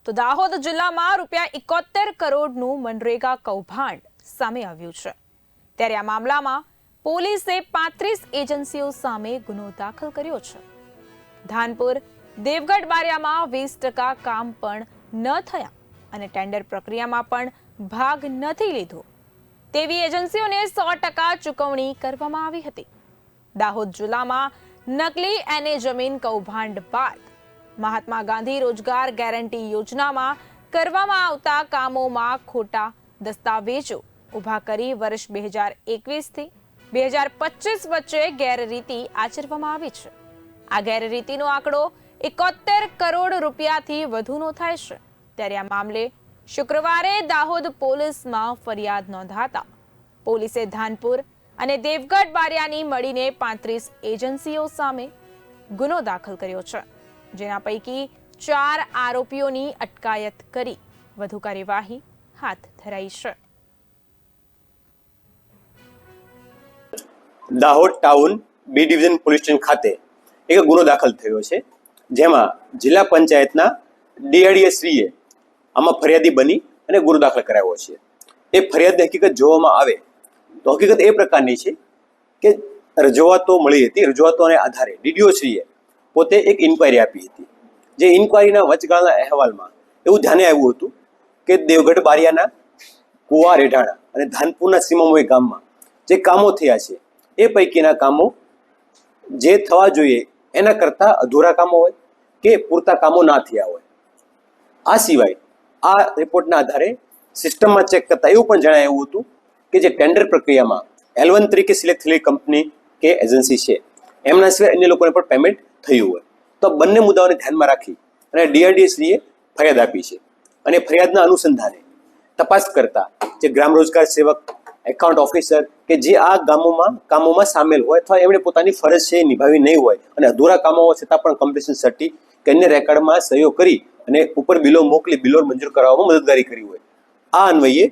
તો દાહોદ જિલ્લામાં ₹71 કરોડનું મનરેગા કૌભાંડ સામે આવ્યું છે। ત્યારે આ મામલામાં પોલીસે 35 એજન્સીઓ સામે ગુનો દાખલ કર્યો છે। ધાનપુર દેવગઢ બારિયામાં 20% કામ પણ ન થયા અને ટેન્ડર પ્રક્રિયામાં પણ ભાગ નથી લીધો તેવી એજન્સીઓને 100% ચૂકવણી કરવામાં આવી હતી। દાહોદ જિલ્લામાં નકલી એને જમીન કૌભાંડ બાદ મહાત્મા ગાંધી રોજગાર ગેરંટી યોજનામાં કરવામાં આવતા કામોમાં ખોટા દસ્તાવેજો ઊભા કરી વર્ષ 2021 થી 2025 વચ્ચે ગેરરીતિ આચરવામાં આવી છે। આ ગેરરીતિનો આંકડો 71 કરોડ રૂપિયાથી વધુનો થાય છે। ત્યારે આ મામલે શુક્રવારે દાહોદ પોલીસમાં ફરિયાદ નોંધાતા પોલીસે ધાનપુર અને દેવગઢ બારિયાની મળીને 35 એજન્સીઓ સામે ગુનો દાખલ કર્યો છે, જેના પૈકી 4 આરોપીઓની અટકાયત કરી વધુ કાર્યવાહી હાથ ધરાઈ છે। Dahod town B division police station ખાતે એક ગુનો દાખલ થયો છે, જેમાં જિલ્લા પંચાયતના ડીઆરડીએ શ્રીએ આમાં ફરિયાદી બની અને ગુનો દાખલ કરાવ્યો છે। એ ફરિયાદની હકીકત જોવામાં આવે તો હકીકત એ પ્રકારની છે કે રજૂઆતો મળી હતી। રજૂઆતોને આધારે ડીડીઓ શ્રીએ પોતે એક ઇન્ક્વાયરી આપી હતી। જે ઇન્ક્વાયરીના વચગાળાના અહેવાલમાં એવું ધ્યાને આવ્યું હતું કે દેવગઢ બારિયાના કુવા રેઢાણા અને ધાનપુરના સીમામોઈ ગામમાં જે કામો થયા છે એ પૈકીના કામો જે થવા જોઈએ એના કરતાં અધૂરા કામો હોય કે પૂરતા કામો ના થયા હોય। આ સિવાય આ રિપોર્ટના આધારે સિસ્ટમમાં ચેક કરતા એવું પણ જણાવ્યું હતું કે જે ટેન્ડર પ્રક્રિયામાં L1 તરીકે સિલેક્ટ થયેલી કંપની કે એજન્સી છે એમના સિવાય અન્ય લોકોને પણ પેમેન્ટ થયું હોય। તો બંને મુદ્દાઓને ધ્યાનમાં રાખી અને ડીઆરડીએસરીએ ફરિયાદ આપી છે અને ફરિયાદના અનુસંધાને તપાસ કરતા જે ગ્રામ રોજગાર સેવક, એકાઉન્ટ ઓફિસર કે જે આ કામોમાં સામેલ હોય અથવા એમણે પોતાની ફરજ છે નિભાવી નહીં હોય અને અધૂરા કામો હોય છતાં પણ કમ્પ્લીશન સર્ટી કે અન્ય રેકર્ડમાં સહીઓ કરી અને ઉપર બિલો મોકલી બિલો મંજૂર કરાવવામાં મદદગારી કરી હોય। આ અન્વયે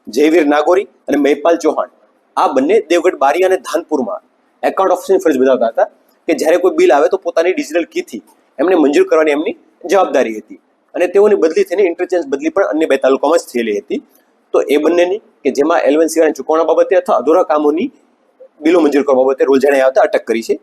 જયવીર નાગોરી અને મહિપાલ ચૌહાણ આ બંને દેવગઢ બારિયા અને ધાનપુરમાં એકાઉન્ટ ઓફિસરની ફરજ બજાવતા હતા કે જ્યારે કોઈ બિલ આવે તો પોતાની ડિજિટલ કીથી એમને મંજૂર કરવાની એમની જવાબદારી હતી અને તેઓની બદલી થઈને ઇન્ટરચેન્જ બદલી પણ અન્ય 2 તાલુકામાં જ થયેલી હતી। તો એ બંનેની કે જેમાં L1 સિવાયની ચૂકવણા બાબતે અથવા અધૂરા કામોની બિલો મંજૂર કરવા બાબતે રોલ જણાવ્યા હતા અટક કરી છે।